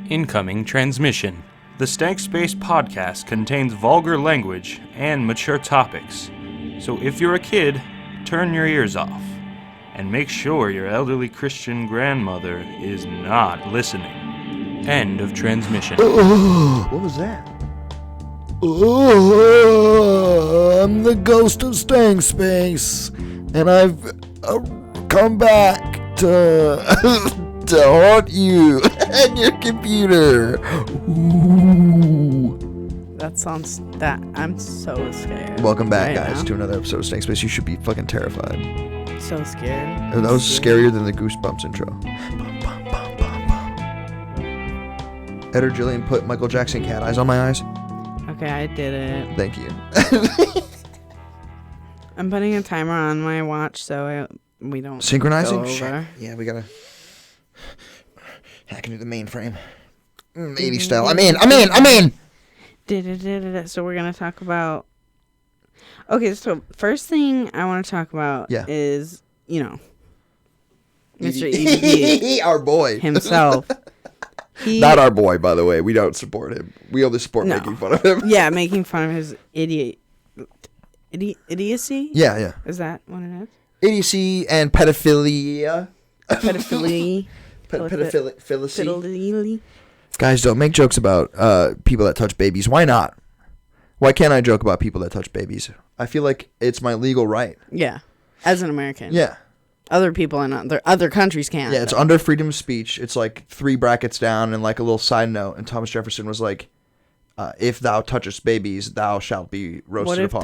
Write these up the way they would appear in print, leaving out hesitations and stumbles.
Incoming transmission. The Stank Space podcast contains vulgar language and mature topics. So if you're a kid, turn your ears off. And make sure your elderly Christian grandmother is not listening. End of transmission. What was that? I'm the ghost of Stank Space, and I've come back to to haunt you and your computer. Ooh. I'm so scared. Welcome back, right guys, now. to another episode of Stank Space. You should be fucking terrified. So scared. That was scarier than the Goosebumps intro. Ed or Gillian put Michael Jackson cat eyes on my eyes. Okay, I did it. Thank you. I'm putting a timer on my watch so we don't Synchronizing? go Shit. over. Yeah, we gotta hack into the mainframe. 80 style. I'm in. So we're gonna talk about. Okay, so first thing I want to talk about is Mr. EDP our boy himself. Not our boy, by the way. We don't support him. We only support making fun of him. Yeah, making fun of his idiocy. Yeah. Is that what it is? Idiocy and pedophilia. Pedophilia. Pedophilia. Guys, don't make jokes about people that touch babies. Why not? Why can't I joke about people that touch babies? I feel like it's my legal right. Yeah, as an American. Yeah. Other people in other countries can't. Yeah, it's under freedom of speech. It's like 3 brackets down and like a little side note. And Thomas Jefferson was like, if thou touchest babies, thou shalt be roasted upon.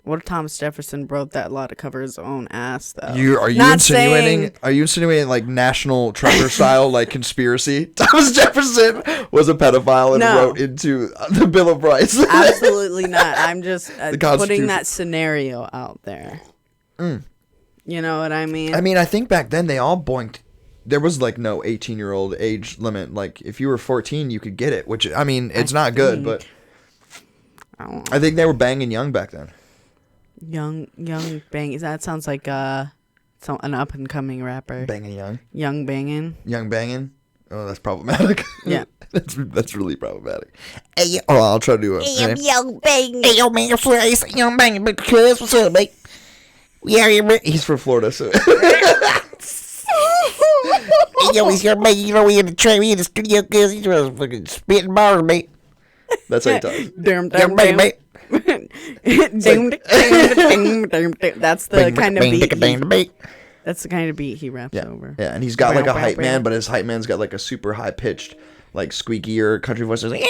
What if Thomas Jefferson wrote that law to cover his own ass, though? Are you insinuating like National Treasure style like conspiracy? Thomas Jefferson was a pedophile and wrote into the Bill of Rights. Absolutely not. I'm just putting that scenario out there. You know what I mean? I mean, I think back then they all boinked. There was like no 18-year-old age limit. Like if you were 14, you could get it. Which I mean, it's not good, but I think they were banging young back then. Young bang. That sounds like an up and coming rapper. Banging young. Young banging. Oh, that's problematic. Yeah. that's really problematic. Hey, I'll try to do it. Hey, I'm young banging. Hey, yo, man, young banging, because what's up, mate? He's from Florida, so. Hey, yo, he's young banging. You know, we in the train, we in the studio, cuz he's just fucking spitting bars, mate. That's how he talks. Damn, mate. That's the kind of beat. That's the kind of beat he raps over. Yeah, and he's got like a hype man, but his hype man's got like a super high pitched, like squeakier country voice. Like, yeah,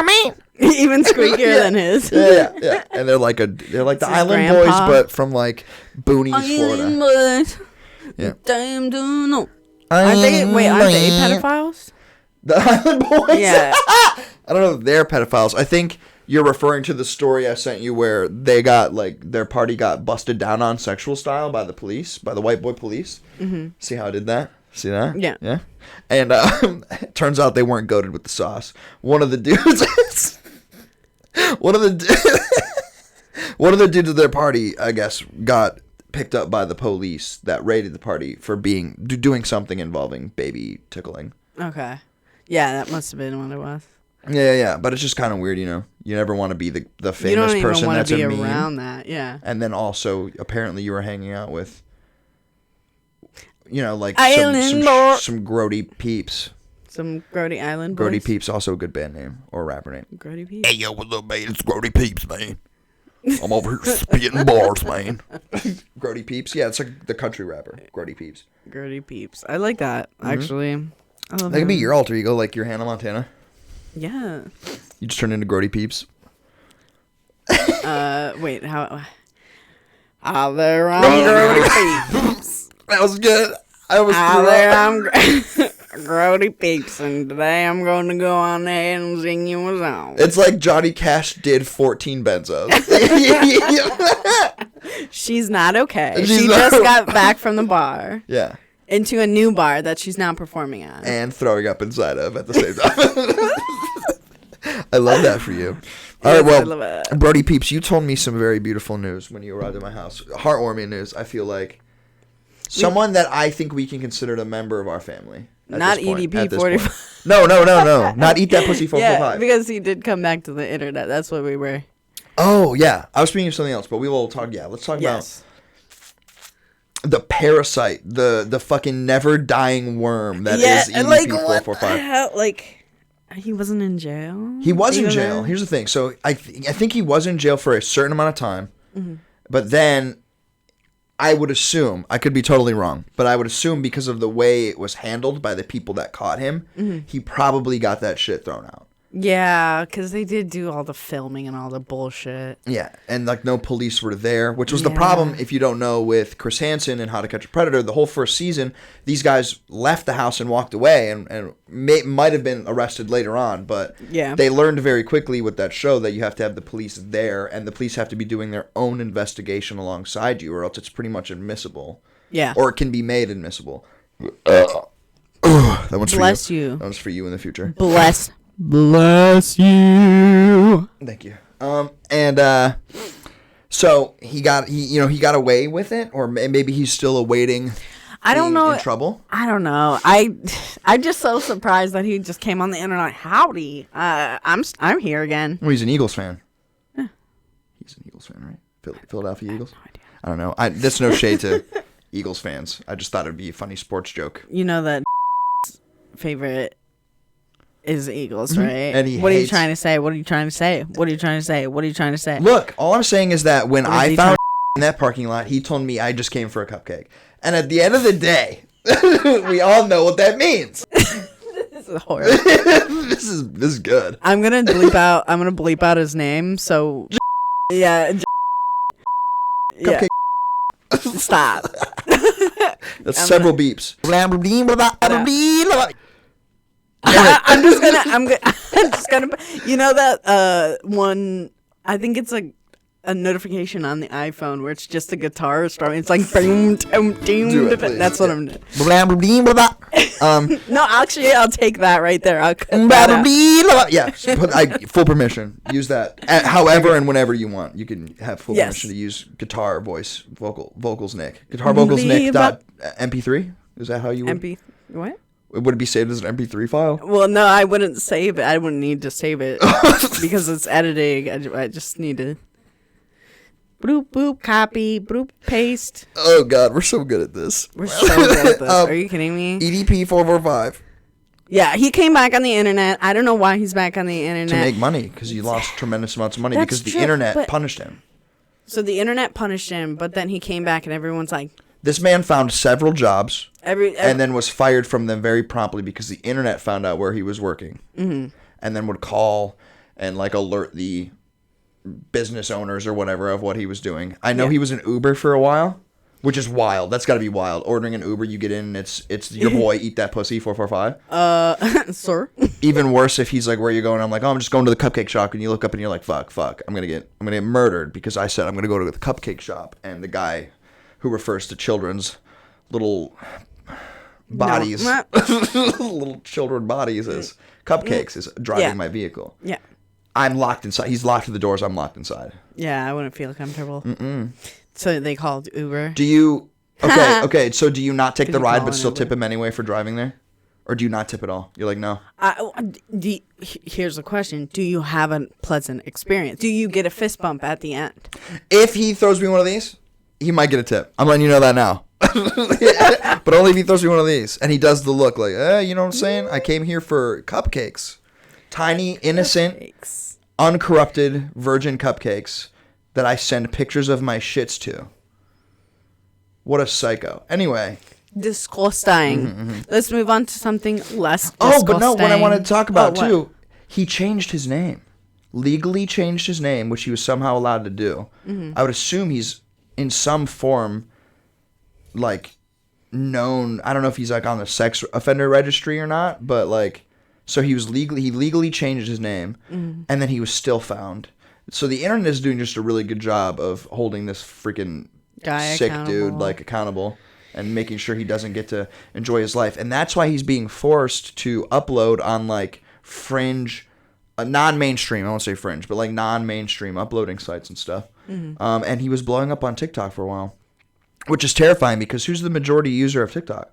man. Even squeakier than his. Yeah. And they're like the Island Boys, but from like Boonies, Florida. Yeah. Aren't they pedophiles? The Island Boys? Yeah. I don't know if they're pedophiles. I think you're referring to the story I sent you where they got, like, their party got busted down on sexual style by the police, by the white boy police. Mm-hmm. See how I did that? See that? Yeah. Yeah? And turns out they weren't goated with the sauce. One of the dudes... one of the dudes at their party, I guess, got picked up by the police that raided the party for doing something involving baby tickling. Okay. Yeah, that must have been what it was. Yeah. But it's just kind of weird, you know. You never want to be the famous person that's a meme. You don't even want to be around that, yeah. And then also, apparently, you were hanging out with, you know, like some grody peeps. Some grody island boys. Grody Peeps, also a good band name or rapper name. Grody Peeps. Hey, yo, what's up, man? It's Grody Peeps, man. I'm over here spitting bars, man. Grody Peeps? Yeah, it's like the country rapper. Grody Peeps. Grody Peeps. I like that, actually. I love that could be your alter ego, like your Hannah Montana. Yeah. You just turn into Grody Peeps. Wait, how there I'm Grody Peeps. That was good. I'm Grody Peeps, and today I'm going to go on ahead and sing you a song. It's like Johnny Cash did 14 benzos. She's not okay. She just got back from the bar. Yeah. Into a new bar that she's now performing at. And throwing up inside of at the same time. I love that for you. All right, well, Brody Peeps, you told me some very beautiful news when you arrived at my house. Heartwarming news, I feel like. Someone that I think we can consider a member of our family. Not EDP445. No. Not Eat That Pussy 445. Yeah, because he did come back to the internet. That's what we were. Oh, yeah. I was speaking of something else, but we will talk. Yeah, let's talk about the parasite, the fucking never dying worm that is EDP445. Like, he wasn't in jail? He was in jail. Here's the thing. So I think he was in jail for a certain amount of time, but then I would assume, I could be totally wrong, but I would assume because of the way it was handled by the people that caught him, he probably got that shit thrown out. Yeah, because they did do all the filming and all the bullshit. Yeah, and like no police were there, which was the problem, if you don't know, with Chris Hansen and How to Catch a Predator. The whole first season, these guys left the house and walked away and might have been arrested later on, but they learned very quickly with that show that you have to have the police there, and the police have to be doing their own investigation alongside you, or else it's pretty much admissible. Yeah. Or it can be made admissible. That one's Bless for you. you. That one's for you in the future. Bless you. Thank you. So he got away with it, or maybe he's still awaiting. I don't know. In trouble. I don't know. I'm just so surprised that he just came on the internet. Howdy, I'm here again. Well, he's an Eagles fan. Yeah. He's an Eagles fan, right? Philadelphia Eagles. No idea. I don't know. That's no shade to Eagles fans. I just thought it'd be a funny sports joke. You know that favorite is the Eagles, right? And what are you trying to say? What are you trying to say? What are you trying to say? What are you trying to say? Look, all I'm saying is that when I found in that parking lot, he told me I just came for a cupcake. And at the end of the day, we all know what that means. This is horrible. This is good. I'm gonna bleep out his name. So yeah. Cupcake. Stop. That's several beeps. I'm just gonna you know that one, I think it's like a notification on the iPhone where it's just a guitar strumming. It's like boom, boom, boom. That's what I'm doing. No, actually, I'll take that right there. I'll cut that out. Yeah, full permission. Use that however and whenever you want. You can have full permission to use guitar, voice, vocals, Nick. Guitar, vocals, Nick. MP3. Is that how you would? What? Would it be saved as an MP3 file? Well, no, I wouldn't save it. I wouldn't need to save it because it's editing. I just need to boop, boop, copy, boop, paste. Oh, God, we're so good at this. We're so good at this. Are you kidding me? EDP445. Yeah, he came back on the internet. I don't know why he's back on the internet. To make money, because he lost tremendous amounts of money because the internet punished him. So the internet punished him, but then he came back and everyone's like... This man found several jobs and then was fired from them very promptly because the internet found out where he was working. Mm-hmm. And then would call and like alert the business owners or whatever of what he was doing. I know he was an Uber for a while, which is wild. That's got to be wild. Ordering an Uber, you get in and it's your boy, Eat That Pussy 445. Sir. Even worse if he's like, where you going? I'm like, oh, I'm just going to the cupcake shop, and you look up and you're like, fuck, I'm gonna get murdered because I said I'm gonna go to the cupcake shop, and the guy who refers to children's little bodies, little children bodies as cupcakes, is driving my vehicle. Yeah. I'm locked inside. He's locked the doors. I'm locked inside. Yeah, I wouldn't feel comfortable. Mm-mm. So they called Uber. Do you... Okay, so do you not take the ride but still tip him anyway for driving there? Or do you not tip at all? You're like, no. Here's the question. Do you have a pleasant experience? Do you get a fist bump at the end? If he throws me one of these... He might get a tip. I'm letting you know that now. But only if he throws me one of these. And he does the look like, you know what I'm saying? I came here for cupcakes. Tiny, innocent, uncorrupted, virgin cupcakes that I send pictures of my shits to. What a psycho. Anyway. Disgusting. Mm-hmm. Let's move on to something less disgusting. Oh, but no, what I wanted to talk about, too, he changed his name. Legally changed his name, which he was somehow allowed to do. Mm-hmm. I would assume he's in some form, like, known. I don't know if he's like on the sex offender registry or not, but like, so he legally changed his name, and then he was still found. So the internet is doing just a really good job of holding this freaking sick dude like accountable and making sure he doesn't get to enjoy his life. And that's why he's being forced to upload on like fringe, non-mainstream, I won't say fringe, but like non-mainstream uploading sites and stuff. Mm-hmm. And he was blowing up on TikTok for a while. Which is terrifying because who's the majority user of TikTok?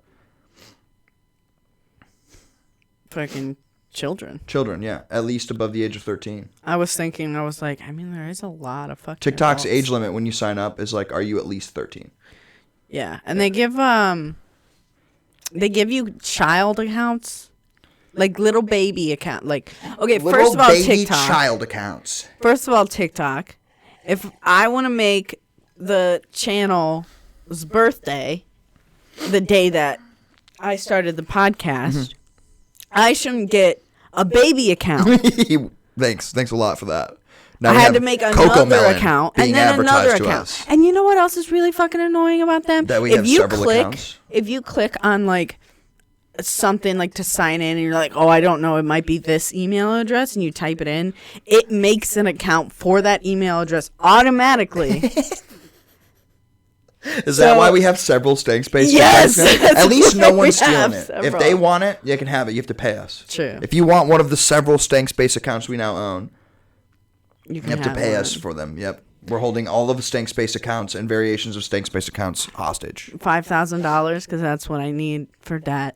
Fucking children. Children, yeah. At least above the age of 13. I was like, I mean, there is a lot of fucking TikTok's adults. age limit when you sign up is like, are you at least 13? Yeah, and they give you child accounts, like little baby account. Like, okay, Little first of all, baby TikTok. child accounts. First of all, TikTok. If I want to make the channel's birthday the day that I started the podcast, I shouldn't get a baby account. Thanks a lot for that. Now I we had have to make Cocomelon another account and being then another advertised to account. us. And you know what else is really fucking annoying about them? That we have several accounts. If you click on like something like to sign in and you're like, oh, I don't know, it might be this email address, and you type it in, it makes an account for that email address automatically. Is that why we have several Stank Space Yes, accounts now? that's At least no why we one's stealing have it. several. If they want it, you can have it. You have to pay us. True. If you want one of the several Stank Space accounts we now own, You you have to pay us for them. Yep. We're holding all of the Stank Space accounts and variations of Stank Space accounts hostage. $5,000 because that's what I need for debt.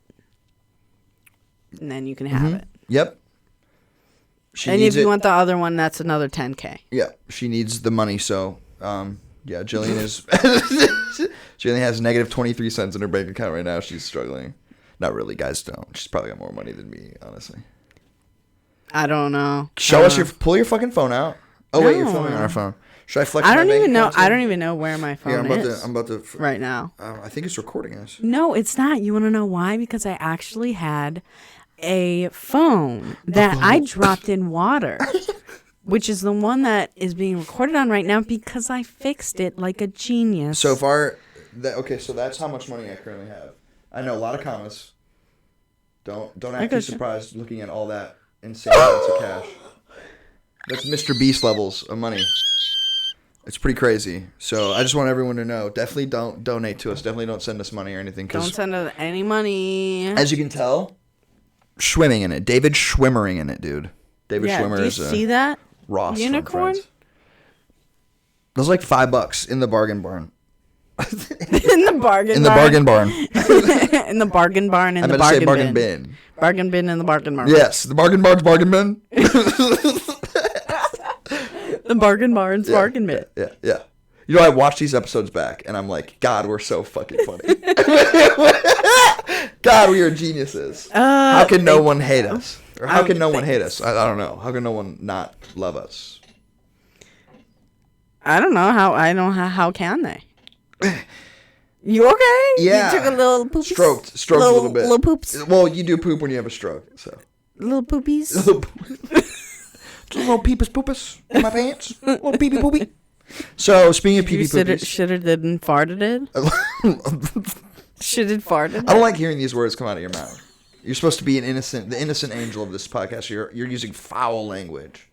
And then you can have it. Yep. She And needs if you it. want the other one, that's another $10K. Yeah, she needs the money. So, yeah, Gillian is. She only has negative 23 cents in her bank account right now. She's struggling. Not really, guys. Don't. She's probably got more money than me, honestly. I don't know. Show us pull your fucking phone out. Oh wait, you're filming on our phone. Should I flex? I my don't bank even know. account I too? don't even know where my phone Here, is I'm about to. right now. I think it's recording us. No, it's not. You want to know why? Because I actually had a phone that I dropped in water, which is the one that is being recorded on right now because I fixed it like a genius. So far, okay. So that's how much money I currently have. I know a lot of commas. Don't act too surprised looking at all that insane amounts of cash. That's Mr. Beast levels of money. It's pretty crazy. So I just want everyone to know, definitely don't donate to us. Definitely don't send us money or anything. Don't send us any money. As you can tell, swimming in it. David Schwimmering in it, dude. David Schwimmer do you is see that Ross from unicorn? Friends. Those like $5 in the bargain barn. In the bargain In the bargain barn. in the bargain barn in I the meant to say bargain bargain bin. bin. Bargain bin in the bargain barn. Yes, the bargain barn's bargain bin. The bargain barn's bargain bin. Yeah. You know, I watch these episodes back, and I'm like, God, we're so fucking funny. God, we are geniuses. How can no one hate us? Or how can no one hate us? I don't know. How can no one not love us? I don't know how can they? You okay? Yeah. You took a little poops. Stroked a little bit. Little poops. Well, you do poop when you have a stroke, so. Little poopies. Little peepus poopus in my pants. Little peepee poopy. So, speaking of peepee poopies. Shoulda did and farted it. Shoulda farted. I don't like hearing these words come out of your mouth. You're supposed to be the innocent angel of this podcast. You're using foul language.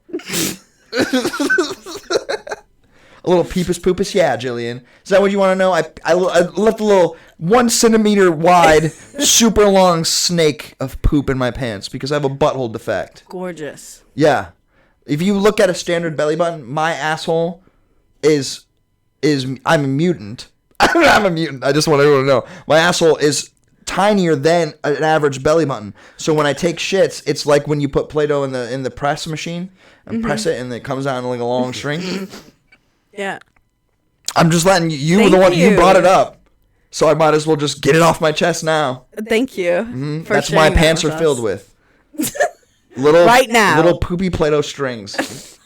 A little peepus poopus, yeah, Gillian. Is that what you want to know? I left a little 1 centimeter wide, super long snake of poop in my pants because I have a butthole defect. Gorgeous. Yeah, if you look at a standard belly button, my asshole is I'm a mutant. I'm a mutant. I just want everyone to know my asshole is tinier than an average belly button. So when I take shits, it's like when you put Play-Doh in the press machine and press it, and it comes out in like a long string. Yeah. I'm just letting you were the one you brought it up, so I might as well just get it off my chest now. Thank you. For That's my sharing pants that are with filled us. with little Right now. little poopy Play-Doh strings.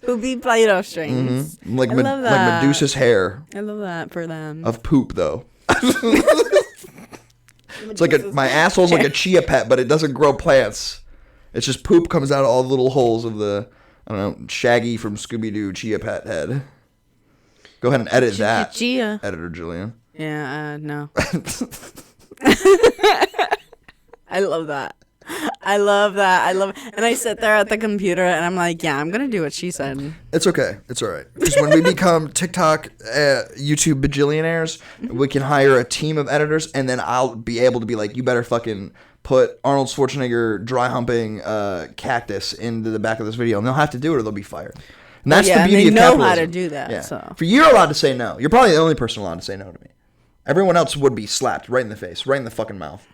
Poopy Play-Doh strings. Like I love like that. Medusa's hair I love that for them. of poop, though. It's like my asshole's like a chia pet, but it doesn't grow plants. It's just poop comes out of all the little holes of the, I don't know, Shaggy from Scooby-Doo chia pet head. Go ahead and edit that, Chia. editor Gillian. Yeah, no. I love that. I love that. I love it. And I sit there at the computer and I'm like, yeah, I'm going to do what she said. It's okay. It's all right. Because when we become TikTok, YouTube bajillionaires, we can hire a team of editors, and then I'll be able to be like, you better fucking put Arnold Schwarzenegger dry humping cactus into the back of this video, and they'll have to do it or they'll be fired. And that's the and beauty they of know capitalism. how to do that. Yeah. So For you're allowed to say no. You're probably the only person allowed to say no to me. Everyone else would be slapped right in the face, right in the fucking mouth.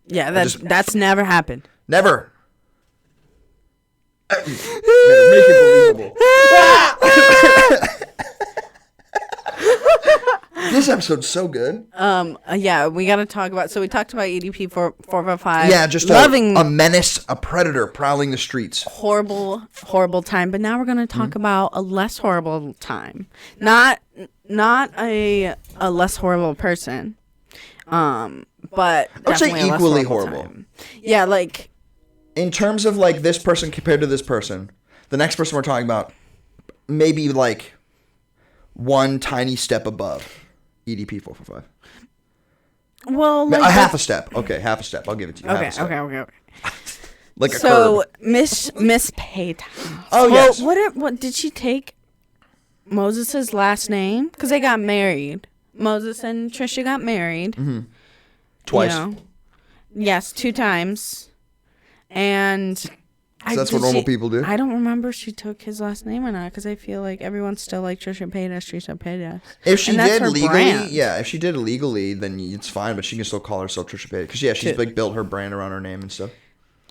yeah, that's never happened. Never. Make it believable. This episode's so good. Yeah, we got to talk about. So we talked about EDP445. Yeah, just loving a menace, a predator prowling the streets. horrible time. But now we're gonna talk about a less horrible time. Not a less horrible person. But I'd say definitely a less equally horrible. time. Yeah, like In terms of like this person compared to this person, the next person we're talking about, maybe like one tiny step above EDP445. well, like A half a step. Okay, half a step. I'll give it to you. Okay, half a step. okay. Like a So curb. Miss Paytas. Oh, well, yes. What did she take Moses's last name? Because they got married. Moses and Trisha got married. Mm-hmm. Twice. You know. Yes, 2 times. And So that's what normal people do? I don't remember if she took his last name or not, because I feel like everyone's still like Trisha Paytas. If she And that's did her legally, brand. yeah, if she did illegally, then it's fine, but she can still call herself Trisha Paytas. Because, yeah, she's like built her brand around her name and stuff.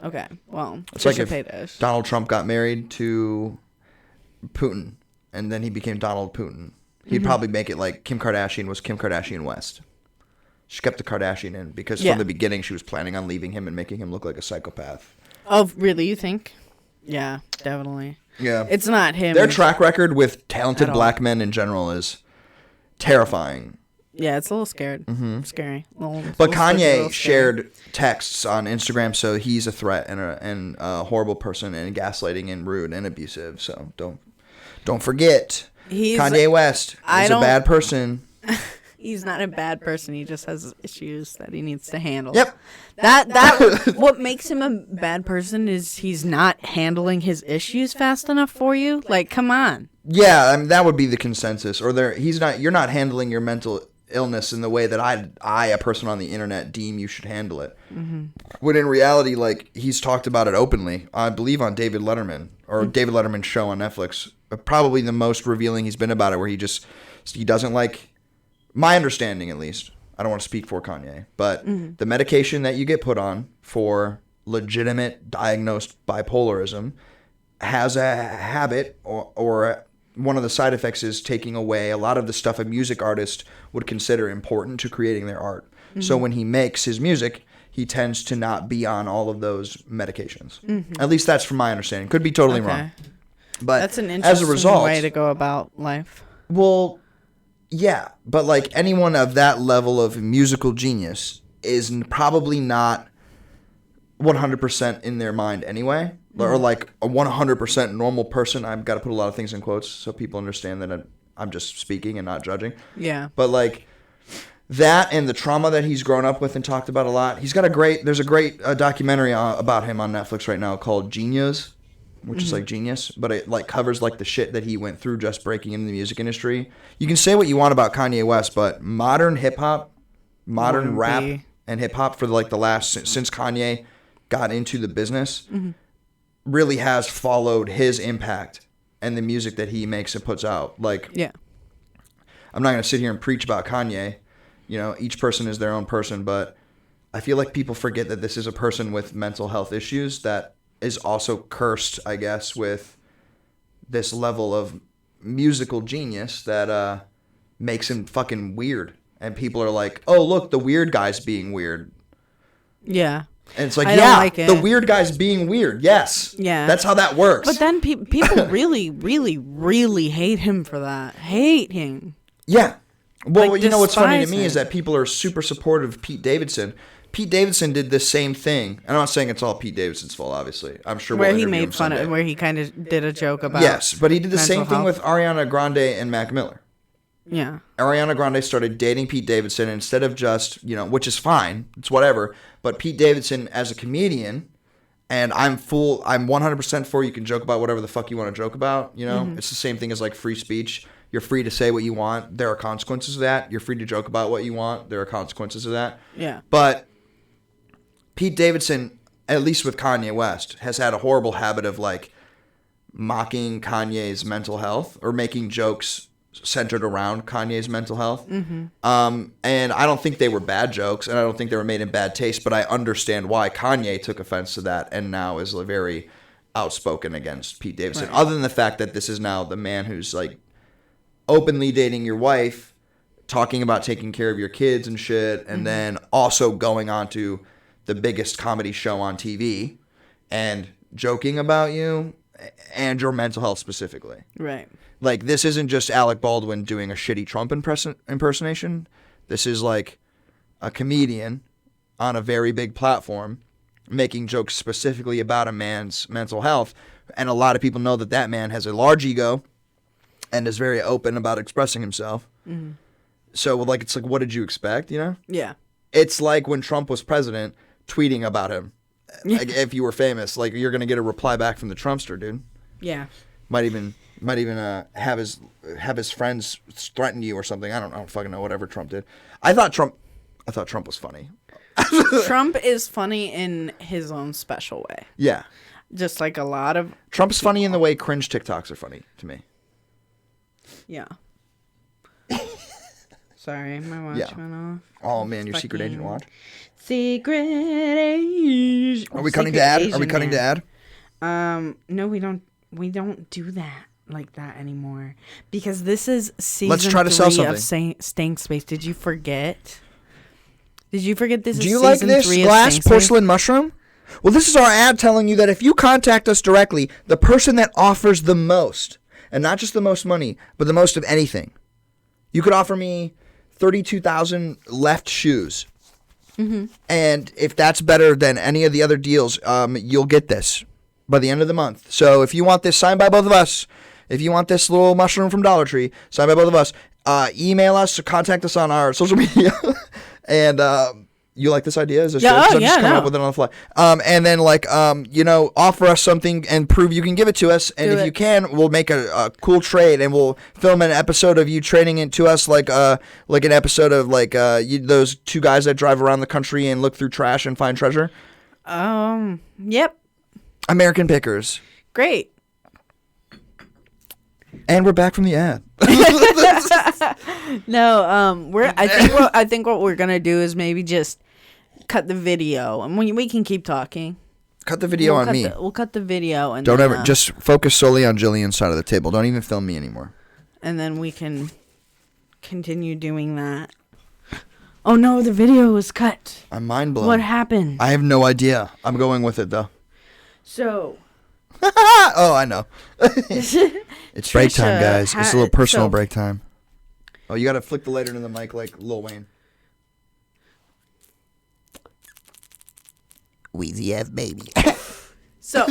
Okay, well, It's like Trisha if Paytas. Donald Trump got married to Putin, and then he became Donald Putin. He'd Mm-hmm. probably make it like Kim Kardashian was Kim Kardashian West. She kept the Kardashian in because Yeah. from the beginning she was planning on leaving him and making him look like a psychopath. Oh, really? You think? Yeah, definitely. Yeah. It's not him. Their track record with talented At all. black men in general is terrifying. Yeah, it's a little scared. Scary. But Little spooky, little Kanye scary. shared texts on Instagram, so he's a threat and a horrible person and gaslighting and rude and abusive. So don't forget, He's Kanye West I is a don't- bad person. He's not a bad person. He just has issues that he needs to handle. Yep. That what makes him a bad person is he's not handling his issues fast enough for you. Like, come on. Yeah, I mean, that would be the consensus. Or you're not handling your mental illness in the way that I, a person on the internet, deem you should handle it. Mm-hmm. When in reality, like, he's talked about it openly. I believe on David Letterman or David Letterman's show on Netflix. Probably the most revealing he's been about it, where he doesn't like, my understanding at least. I don't want to speak for Kanye, but the medication that you get put on for legitimate diagnosed bipolarism has a habit or one of the side effects is taking away a lot of the stuff a music artist would consider important to creating their art. So when he makes his music, he tends to not be on all of those medications. At least that's from my understanding. Could be totally wrong. But That's an as a interesting result, way to go about life. well, yeah, but like anyone of that level of musical genius is probably not 100% in their mind anyway, or like a 100% normal person. I've got to put a lot of things in quotes so people understand that I'm just speaking and not judging. Yeah. But like that and the trauma that he's grown up with and talked about a lot. There's a great documentary about him on Netflix right now called Genius, which is like Genius, but it like covers like the shit that he went through just breaking into the music industry. You can say what you want about Kanye West, but modern hip hop, modern Wouldn't rap be. and hip hop for like the last since Kanye got into the business really has followed his impact and the music that he makes and puts out. Like, Yeah. I'm not going to sit here and preach about Kanye. You know, each person is their own person, but I feel like people forget that this is a person with mental health issues that is also cursed, I guess, with this level of musical genius that makes him fucking weird. And people are like, oh, look, the weird guy's being weird. Yeah. And it's like, I don't yeah, like it. the weird guy's being weird. Yes. Yeah. That's how that works. But then people really, really, really hate him for that. Hate him. Yeah. Well, Like, you know what's funny to despise me is him. that people are super supportive of Pete Davidson. Pete Davidson did the same thing. And I'm not saying it's all Pete Davidson's fault, obviously. I'm sure Where we'll he interview him made fun someday. of, where he kind of did a joke about. Yes, but he did the same mental thing health. with Ariana Grande and Mac Miller. Yeah. Ariana Grande started dating Pete Davidson instead of just, which is fine. It's whatever. But Pete Davidson as a comedian, and I'm 100% for you can joke about whatever the fuck you want to joke about. It's the same thing as like free speech. You're free to say what you want. There are consequences of that. You're free to joke about what you want. There are consequences of that. Yeah. But Pete Davidson, at least with Kanye West, has had a horrible habit of like mocking Kanye's mental health or making jokes centered around Kanye's mental health. And I don't think they were bad jokes, and I don't think they were made in bad taste, but I understand why Kanye took offense to that and now is very outspoken against Pete Davidson. Right. Other than the fact that this is now the man who's like openly dating your wife, talking about taking care of your kids and shit, and then also going on to the biggest comedy show on TV and joking about you and your mental health specifically. Right. Like, this isn't just Alec Baldwin doing a shitty Trump impersonation. This is like a comedian on a very big platform making jokes specifically about a man's mental health. And a lot of people know that that man has a large ego and is very open about expressing himself. So, like, it's like, what did you expect, you know? Yeah. It's like when Trump was president, tweeting about him. Like, if you were famous, like, you're going to get a reply back from the Trumpster, dude. Yeah. Might even have his friends threaten you or something. I don't fucking know. Whatever Trump did. I thought Trump was funny. Trump is funny in his own special way. Yeah. Just like a lot of Trump's funny in the way cringe TikToks are funny to me. Yeah. Sorry, my watch went off. Oh man, your secret agent watch. Secret agent. Are we cutting to ad? Are we cutting to ad? No, we don't. We don't do that like that anymore because this is season Let's try to sell 3 of something. Stank Space. Did you forget? Did you forget this? Do is you like season this 3 glass of Stank porcelain mushroom? Well, this is our ad telling you that if you contact us directly, the person that offers the most, and not just the most money, but the most of anything, you could offer me 32,000 left shoes. And if that's better than any of the other deals, you'll get this by the end of the month. So if you want this signed by both of us, if you want this little mushroom from Dollar Tree signed by both of us, email us or contact us on our social media. And you like this idea? Is this good? 'Cause I'm just coming up with it on the fly. And then offer us something and prove you can give it to us. And if you can, we'll make a cool trade and we'll film an episode of you trading it to us like an episode of those two guys that drive around the country and look through trash and find treasure. Yep. American Pickers. Great. And we're back from the ad. No, I think what we're gonna do is maybe just cut the video, and we can keep talking. Cut the video on me. We'll cut the video, and don't then, ever just focus solely on Gillian's side of the table. Don't even film me anymore. And then we can continue doing that. Oh no, the video was cut. I'm mind blown. What happened? I have no idea. I'm going with it though. So. Oh, I know. It's break time, guys. It's a little personal break time. Oh, you got to flick the lighter into the mic like Lil Wayne. Wheezy ass baby. So,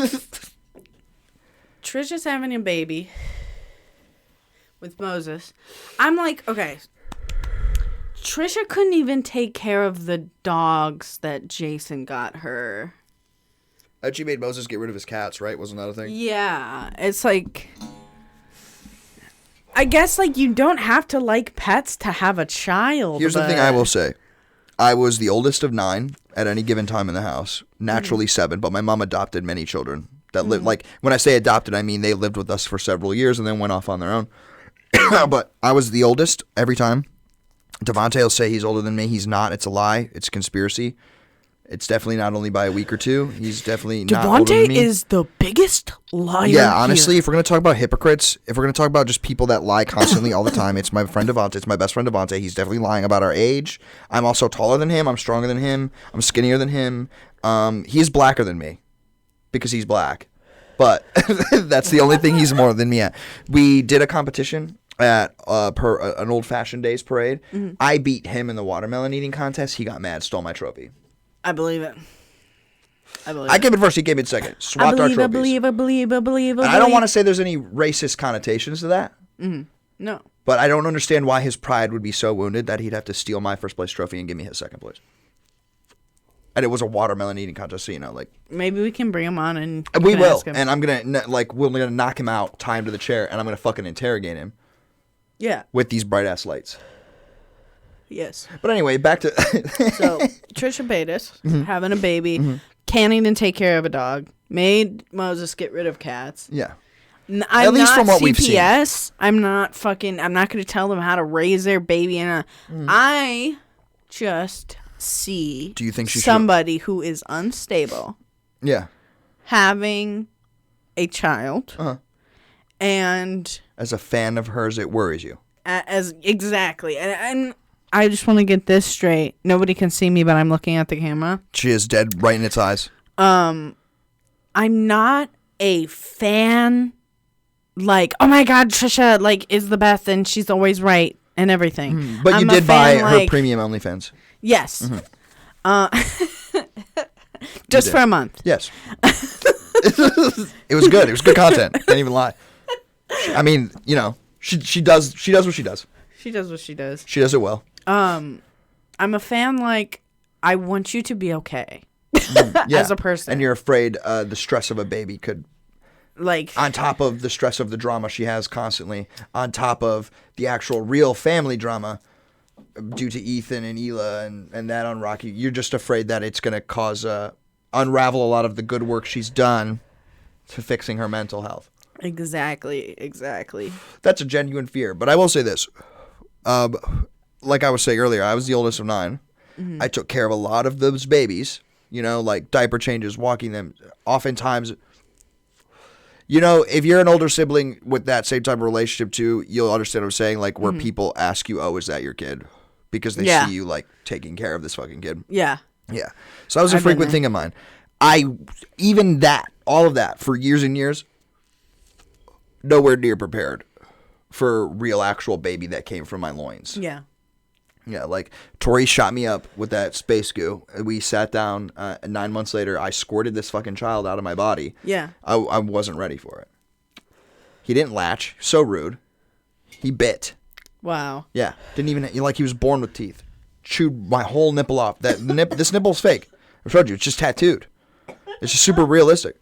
Trisha's having a baby with Moses. I'm like, okay. Trisha couldn't even take care of the dogs that Jason got her. She made Moses get rid of his cats, right? Wasn't that a thing? Yeah, it's like, I guess like you don't have to like pets to have a child. Here's the thing I will say. I was the oldest of 9 at any given time in the house. Naturally 7, but my mom adopted many children that lived. Like, when I say adopted, I mean they lived with us for several years and then went off on their own. But I was the oldest every time. Devontae will say he's older than me. He's not. It's a lie. It's a conspiracy. It's definitely not only by a week or 2. He's definitely not older than me. Devontae is the biggest liar. Yeah, honestly, if we're going to talk about hypocrites, if we're going to talk about just people that lie constantly all the time, it's my friend Devontae. It's my best friend Devontae. He's definitely lying about our age. I'm also taller than him. I'm stronger than him. I'm skinnier than him. He's blacker than me because he's black. But that's the only thing he's more than me at. We did a competition at an old-fashioned days parade. I beat him in the watermelon eating contest. He got mad, stole my trophy. I believe it. I came in first. He came in second. Swapped our trophies. I believe. And I don't want to say there's any racist connotations to that. No. But I don't understand why his pride would be so wounded that he'd have to steal my first place trophy and give me his second place. And it was a watermelon eating contest, so Maybe we can bring him on and we will. ask him. And I'm gonna knock him out, tie him to the chair, and I'm gonna fucking interrogate him. Yeah. With these bright ass lights. Yes. But anyway, back to So Trisha Paytas having a baby, can't even take care of a dog, made Moses get rid of cats. Yeah. I'm At least not from what we've CPS. I'm not going to tell them how to raise their baby. I just see Do you think she somebody who is unstable Yeah. having a child. And as a fan of hers, it worries you. Exactly. And I just want to get this straight. Nobody can see me, but I'm looking at the camera. She is dead right in its eyes. I'm not a fan, like, oh my God, Trisha, like, is the best and she's always right and everything. But you I'm did a buy fan, her like, premium OnlyFans. Yes. Just for a month. Yes. It was good. It was good content. Can't even lie. I mean, you know, she does what she does. She does what she does. She does it well. I'm a fan, like, I want you to be okay. Yeah. As a person. And you're afraid the stress of a baby could, like, on top of the stress of the drama she has constantly, on top of the actual real family drama due to Ethan and Hila and that on Rocky, you're just afraid that it's going to cause unravel a lot of the good work she's done to fixing her mental health. Exactly. That's a genuine fear. But I will say this. Like I was saying earlier, I was the oldest of 9. I took care of a lot of those babies, you know, like diaper changes, walking them. Oftentimes, you know, if you're an older sibling with that same type of relationship too, you'll understand what I'm saying, like where people ask you, oh, is that your kid? Because they see you like taking care of this fucking kid. Yeah. Yeah. So that was a frequent thing of mine. All of that for years and years, nowhere near prepared for real actual baby that came from my loins. Yeah. Yeah, like Tori shot me up with that space goo. We sat down, 9 months later, I squirted this fucking child out of my body. Yeah. I wasn't ready for it. He didn't latch. So rude. He bit. Wow. Yeah. Didn't even, like he was born with teeth. Chewed my whole nipple off. This nipple's fake. I showed you. It's just tattooed. It's just super realistic.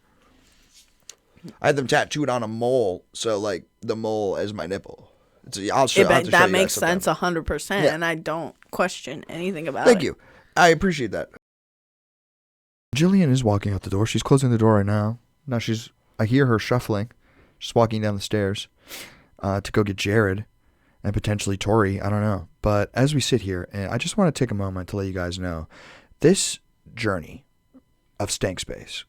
I had them tattooed on a mole, so like the mole is my nipple. I'll show that you makes guys sense 100%, Yeah. and I don't question anything about it. Thank you. I appreciate that. Gillian is walking out the door. She's closing the door right now. Now I hear her shuffling. She's walking down the stairs to go get Jared and potentially Tori. I don't know. But as we sit here, and I just want to take a moment to let you guys know, this journey of Stank Space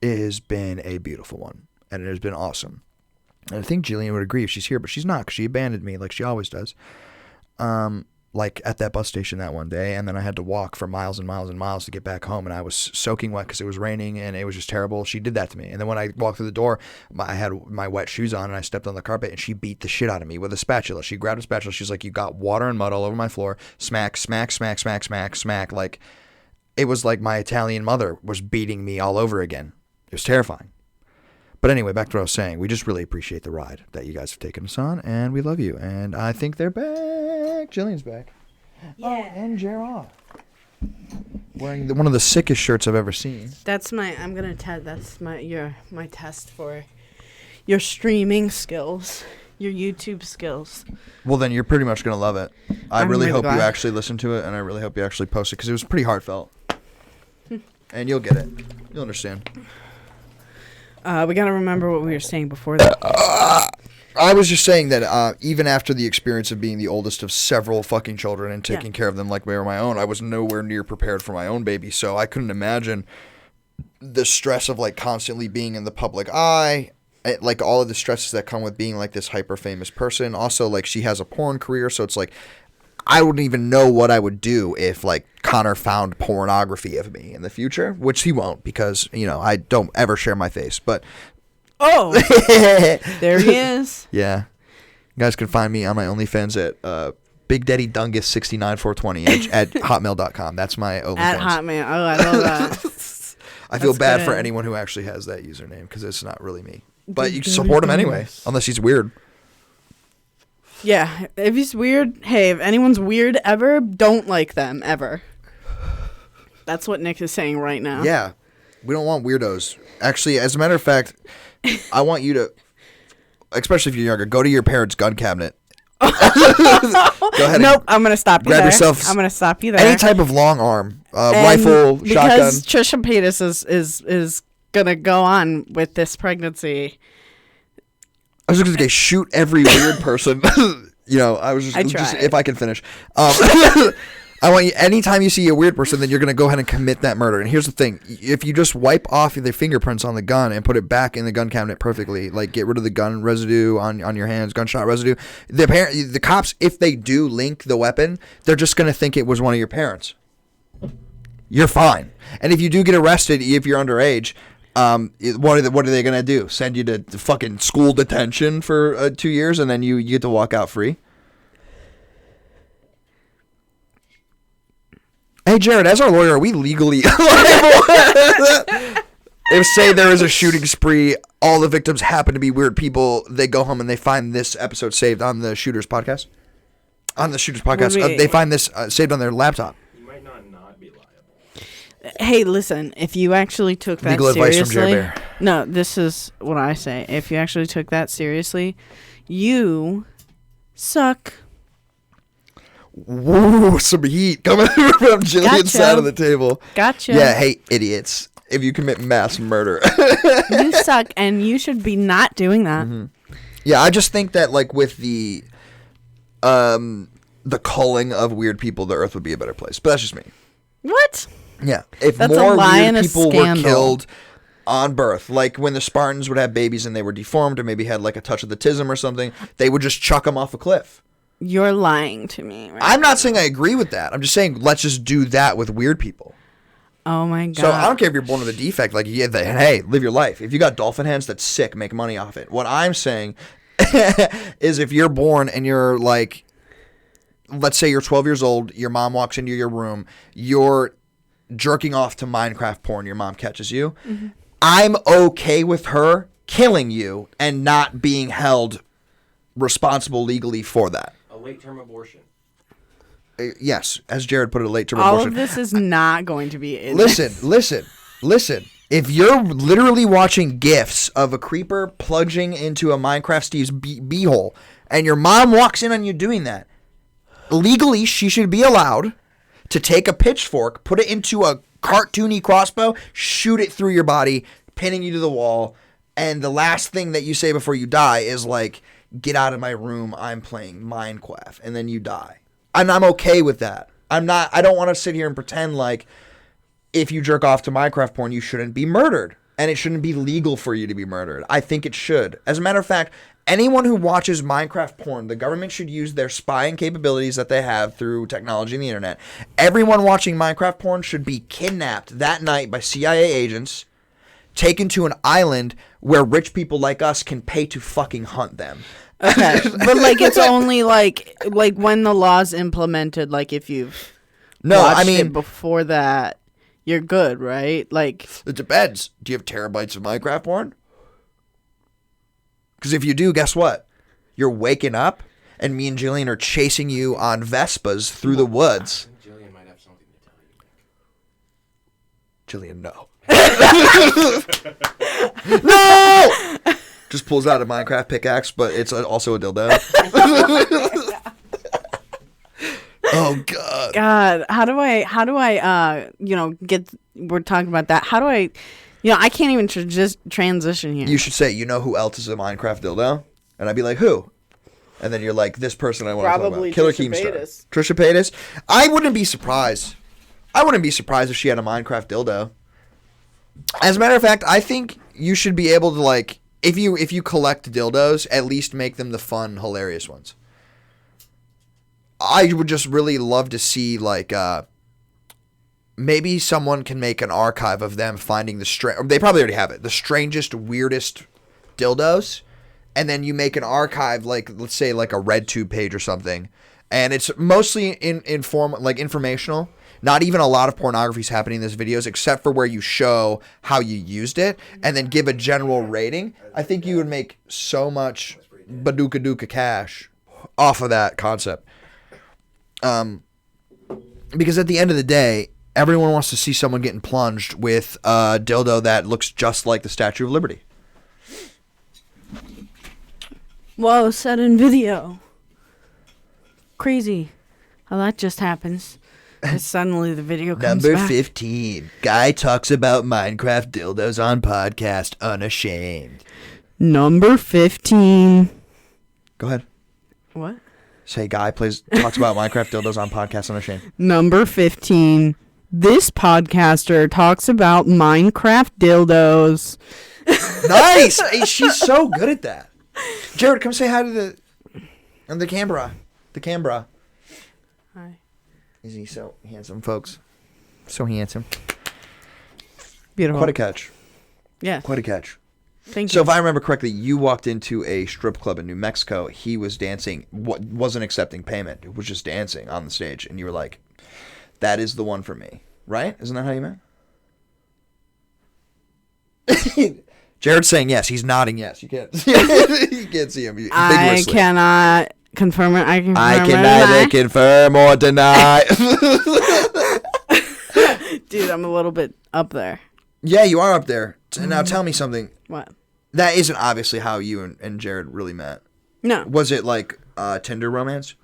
has been a beautiful one, and it has been awesome. And I think Gillian would agree if she's here, but she's not because she abandoned me like she always does. Like at that bus station that one day, and then I had to walk for miles and miles and miles to get back home, and I was soaking wet because it was raining, and it was just terrible. She did that to me. And then when I walked through the door, I had my wet shoes on, and I stepped on the carpet, and she beat the shit out of me with a spatula. She grabbed a spatula. She's like, you got water and mud all over my floor. Smack, smack, smack, smack, smack, smack. Like, it was like my Italian mother was beating me all over again. It was terrifying. But anyway, back to what I was saying. We just really appreciate the ride that you guys have taken us on, and we love you. And I think they're back. Jillian's back. Yeah. Oh, and Gerard. Wearing one of the sickest shirts I've ever seen. That's my test for your streaming skills, your YouTube skills. Well, then you're pretty much going to love it. I really hope glad. you actually listen to it, and I really hope you actually post it, because it was pretty heartfelt. And you'll get it. You'll understand. We got to remember what we were saying before that. I was just saying that even after the experience of being the oldest of several fucking children and taking care of them like they were my own, I was nowhere near prepared for my own baby. So I couldn't imagine the stress of like constantly being in the public eye, like all of the stresses that come with being like this hyper famous person. Also, like she has a porn career, so it's like I wouldn't even know what I would do if like Connor found pornography of me in the future, which he won't because, you know, I don't ever share my face. But oh, there he is. Yeah. You guys can find me on my OnlyFans at Big Daddy Dungus 69420 at hotmail.com. That's my OnlyFans. At Hotmail. Oh, I love that. I feel bad good. for anyone who actually has that username because it's not really me. But you can support him anyway, unless he's weird. Yeah, if he's weird, hey, if anyone's weird ever, don't like them ever. That's what Nick is saying right now. Yeah, we don't want weirdos. Actually, as a matter of fact, I want you to, especially if you're younger, go to your parents' gun cabinet. Go ahead. Nope, I'm going to stop you grab there. yourself I'm going to stop you there. Any type of long arm, rifle, shotgun. Because Trisha Paytas is going to go on with this pregnancy. I was just gonna say shoot every weird person. I was just if I can finish. I want you, anytime you see a weird person, then you're going to go ahead and commit that murder. And here's the thing. If you just wipe off the fingerprints on the gun and put it back in the gun cabinet perfectly, like get rid of the gun residue on your hands, gunshot residue, the cops, if they do link the weapon, they're just going to think it was one of your parents. You're fine. And if you do get arrested, if you're underage, what are they going to do? Send you to fucking school detention for 2 years and then you get to walk out free? Hey, Jared, as our lawyer, are we legally liable? If, say, there is a shooting spree, all the victims happen to be weird people, they go home and they find this episode saved on the Shooter's podcast. They find this saved on their laptop. You might not be liable. Hey, listen, if you actually took that legal seriously... advice from Jared Bear. No, this is what I say. If you actually took that seriously, you suck. Woo, some heat coming from Gillian's side of the table. Gotcha. Yeah, hey, idiots. If you commit mass murder. You suck, and you should be not doing that. Mm-hmm. Yeah, I just think that, like, with the culling of weird people, the Earth would be a better place. But that's just me. What? Yeah. If That's more a lie weird and a people scandal. were killed on birth, like when the Spartans would have babies and they were deformed or maybe had, like, a touch of the tism or something, they would just chuck them off a cliff. You're lying to me. I'm not saying I agree with that. I'm just saying let's just do that with weird people. Oh my god. So I don't care if you're born with a defect. Like, hey, live your life. If you got dolphin hands, that's sick. Make money off it. What I'm saying is if you're born and you're like, let's say you're 12 years old, your mom walks into your room, you're jerking off to Minecraft porn, your mom catches you. Mm-hmm. I'm okay with her killing you and not being held responsible legally for that. A late-term abortion. Yes, as Jared put it, a late-term abortion. All of this is not going to be in Listen. If you're literally watching GIFs of a creeper plunging into a Minecraft Steve's beehole, and your mom walks in on you doing that, legally she should be allowed to take a pitchfork, put it into a cartoony crossbow, shoot it through your body, pinning you to the wall, and the last thing that you say before you die is like, get out of my room, I'm playing Minecraft, and then you die. And I'm okay with that. I don't want to sit here and pretend like if you jerk off to Minecraft porn, you shouldn't be murdered. And it shouldn't be legal for you to be murdered. I think it should. As a matter of fact, anyone who watches Minecraft porn, the government should use their spying capabilities that they have through technology and the internet. Everyone watching Minecraft porn should be kidnapped that night by CIA agents, taken to an island where rich people like us can pay to fucking hunt them. Okay, but like it's only like when the law's implemented, like if you've watched it before that, you're good, right? Like it depends. Do you have terabytes of Minecraft porn? Because if you do, guess what? You're waking up, and me and Gillian are chasing you on Vespas through the woods. I think Gillian might have something to tell you. Gillian, no. No! Just pulls out a Minecraft pickaxe, but it's also a dildo. Oh God. God, how do I get? We're talking about that. How do I? I can't even just transition here. You should say, you know who else is a Minecraft dildo? And I'd be like, who? And then you're like, this person I want to talk about. Killer Keemstar. Trisha Paytas. I wouldn't be surprised. If she had a Minecraft dildo. As a matter of fact, I think you should be able to, like, if you collect dildos, at least make them the fun, hilarious ones. I would just really love to see, like, maybe someone can make an archive of them finding they probably already have it, the strangest, weirdest dildos, and then you make an archive, like, let's say, like a RedTube page or something, and it's mostly informational. Not even a lot of pornography is happening in these videos, except for where you show how you used it, and then give a general rating. I think you would make so much badooka cash off of that concept. Because at the end of the day, everyone wants to see someone getting plunged with a dildo that looks just like the Statue of Liberty. Whoa, sudden video. Crazy how that just happens. And suddenly the video comes Number back. 15. Guy talks about Minecraft dildos on podcast unashamed. Number 15. Go ahead. What? Say guy talks about Minecraft dildos on podcast Unashamed. Number 15. This podcaster talks about Minecraft dildos. Nice! Hey, she's so good at that. Jared, come say hi to the Canberra. The Canberra. Hi. Is he so handsome, folks? So handsome. Beautiful. Quite a catch. Yeah. Quite a catch. Thank you. So if I remember correctly, you walked into a strip club in New Mexico. He was dancing, wasn't accepting payment. It was just dancing on the stage. And you were like, that is the one for me. Right? Isn't that how you meant? Jared's saying yes. He's nodding yes. You can't you can't see him. I cannot confirm it. I can neither confirm or deny. Dude, I'm a little bit up there. Yeah, you are up there. Now tell me something. What? That isn't obviously how you and Jared really met. No. Was it like Tinder romance?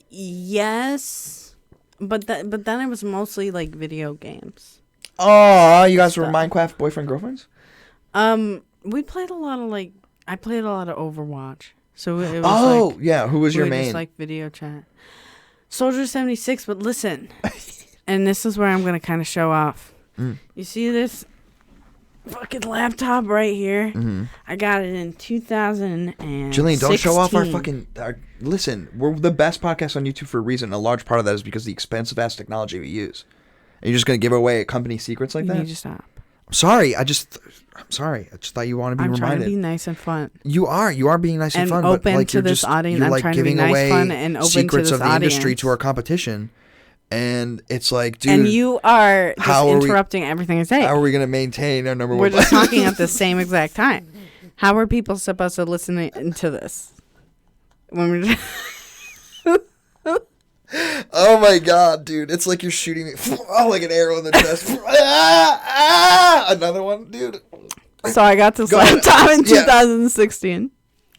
Yes. But then it was mostly like video games. Oh, you guys were Minecraft boyfriend girlfriends? We played a lot of I played a lot of Overwatch. So it was yeah. Who was your main? Just like video chat. Soldier 76, but listen. And this is where I'm going to kind of show off. You see this fucking laptop right here? Mm-hmm. I got it in 2016. Jillian, don't show off our fucking... listen, we're the best podcast on YouTube for a reason. A large part of that is because of the expensive-ass technology we use. And you're just going to give away company secrets like that? You need to stop. I'm sorry. I'm sorry. I just thought you want to be reminded. I'm trying to be nice and fun. You are being nice and fun. Open but like, to this audience. You're I'm like trying to be giving nice, away fun, and open secrets to of this the audience. industry to our competition. And it's like, dude. And you are just interrupting everything I say. How are we going to maintain our number one? We're just talking at the same exact time. How are people supposed to listen to this? When we're just oh my god, dude. It's like you're shooting me like an arrow in the chest. Another one, dude. So I got this laptop in 2016.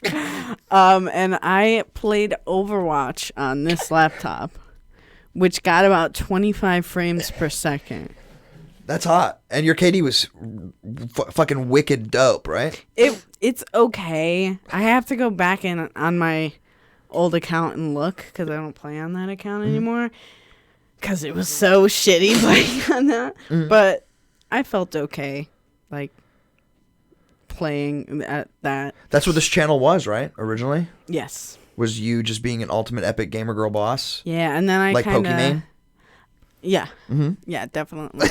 And I played Overwatch on this laptop, which got about 25 frames per second. That's hot. And your KD was fucking wicked dope, right? It's okay. I have to go back in on my old account and look because I don't play on that account anymore because it was so shitty playing on that. But I felt okay, like playing at that. That's what this channel was, right? Originally? Yes. Was you just being an ultimate epic gamer girl boss? Yeah, and then I like kinda, Pokemon? Yeah. Mm-hmm. Yeah, definitely.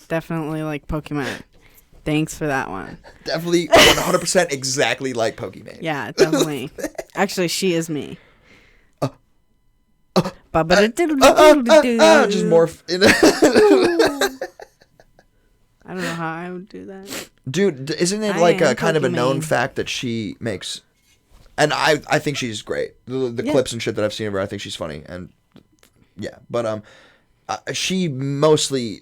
Definitely like Pokemon. Thanks for that one. Definitely 100% exactly like Pokemon. Yeah, definitely. Actually, she is me. Just morph. I don't know how I would do that. Dude, isn't it like a kind of a known fact that she makes... And I think she's great. The clips and shit that I've seen of her, I think she's funny. And yeah, but she mostly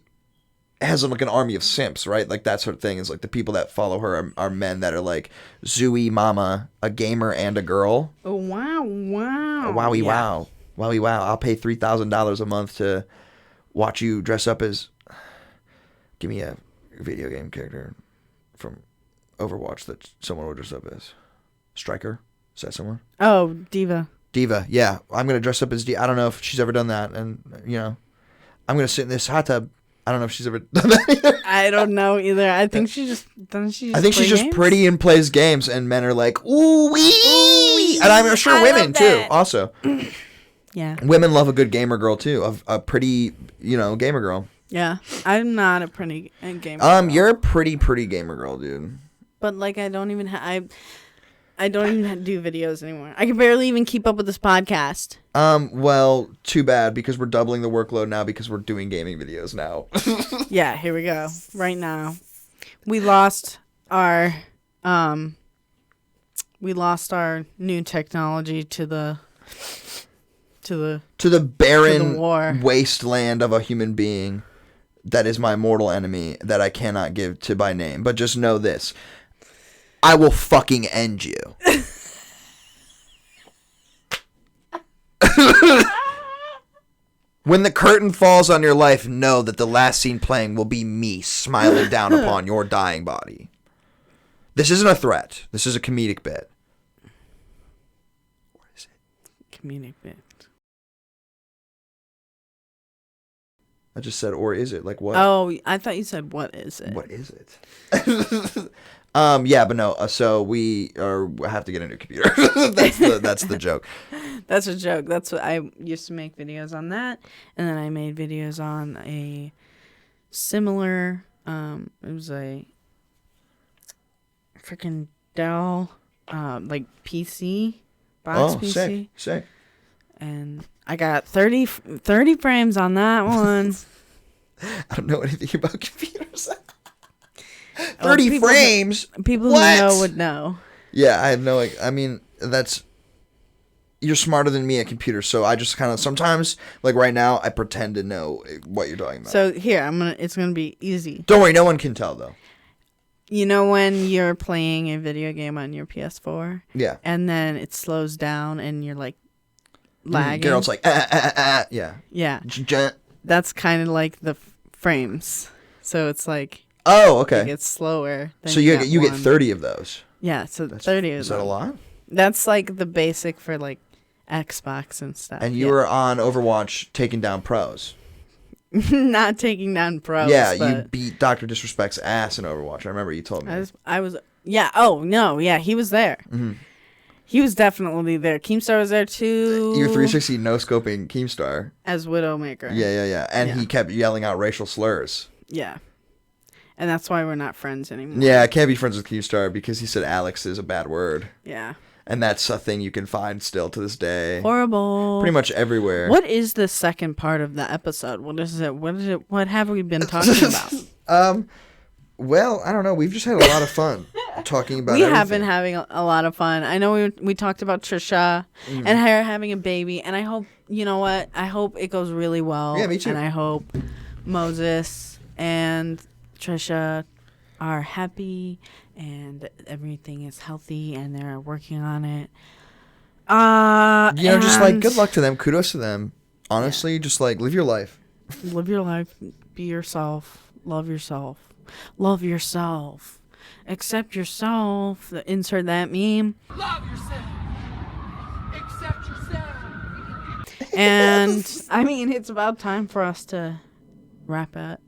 has like an army of simps, right? Like that sort of thing is like the people that follow her are men that are like Zooey Mama, a gamer and a girl. Oh wow. Wowie wow. Wowie wow. I'll pay $3,000 a month to watch you dress up as... Give me a video game character from Overwatch that someone would dress up as. Striker? Is that someone? Oh, Diva. Diva, yeah. I'm going to dress up as Diva. I don't know if she's ever done that. And, you know, I'm going to sit in this hot tub. I don't know if she's ever done that either. I don't know either. I think she just... Doesn't she just I think she's just pretty and plays games. And men are like, ooh wee. And I'm sure women, too, also. Yeah. Women love a good gamer girl, too. A pretty, gamer girl. Yeah. I'm not a pretty gamer girl. You're a pretty gamer girl, dude. But, like, I don't even do videos anymore. I can barely even keep up with this podcast. Well, too bad because we're doubling the workload now because we're doing gaming videos now. Yeah, here we go. Right now. We lost our new technology to the barren wasteland of a human being that is my mortal enemy that I cannot give to by name. But just know this. I will fucking end you. When the curtain falls on your life, know that the last scene playing will be me smiling down upon your dying body. This isn't a threat. This is a comedic bit. Or is it? Comedic bit. I just said, or is it? Like what? Oh, I thought you said, what is it? What is it? Yeah, but no. So we have to get a new computer. That's the joke. That's a joke. That's what I used to make videos on that, and then I made videos on a similar. It was a freaking Dell, like PC box PC. Sick. And I got 30 frames on that one. I don't know anything about computers. 30 frames? People who know would know. Yeah, I have no... I mean, you're smarter than me at computers, so I just kind of... Sometimes, like right now, I pretend to know what you're talking about. So here, it's going to be easy. Don't worry, no one can tell, though. You know when you're playing a video game on your PS4? Yeah. And then it slows down and you're like lagging. Geralt's like, yeah. Yeah. That's kind of like the frames. So it's like, oh, okay. it gets slower. So you get 30 of those. Yeah, so 30 of them. Is that a lot? That's like the basic for like Xbox and stuff. And you were on Overwatch taking down pros. Not taking down pros. Yeah, you beat Dr. Disrespect's ass in Overwatch. I remember you told me. I was yeah, oh no, yeah, he was there. Mm-hmm. He was definitely there. Keemstar was there too. You were 360 no-scoping Keemstar. As Widowmaker. Yeah. And he kept yelling out racial slurs. Yeah. And that's why we're not friends anymore. Yeah, I can't be friends with Keemstar because he said Alex is a bad word. Yeah. And that's a thing you can find still to this day. Horrible. Pretty much everywhere. What is the second part of the episode? What is it? What have we been talking about? Well, I don't know. We've just had a lot of fun talking about everything. Have been having a lot of fun. I know we talked about Trisha and her having a baby, and I hope, you know what? I hope it goes really well. Yeah, me too. And I hope Moses and Trisha are happy and everything is healthy and they're working on it. Just like good luck to them. Kudos to them. Honestly, just like live your life. Live your life. Be yourself. Love yourself. Love yourself. Accept yourself. Insert that meme. Love yourself. Accept yourself. And I mean, it's about time for us to wrap up.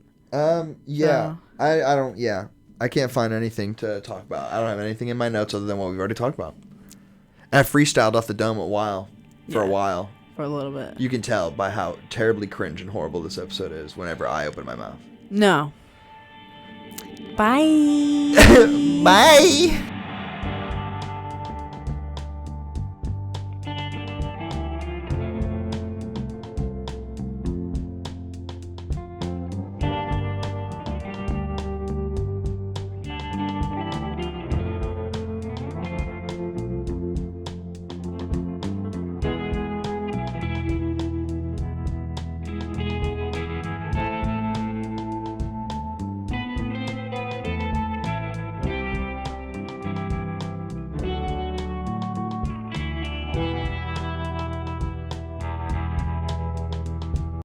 Yeah. So. I don't. Yeah. I can't find anything to talk about. I don't have anything in my notes other than what we've already talked about. And I freestyled off the dome for a while. For a little bit. You can tell by how terribly cringe and horrible this episode is whenever I open my mouth. No. Bye. Bye.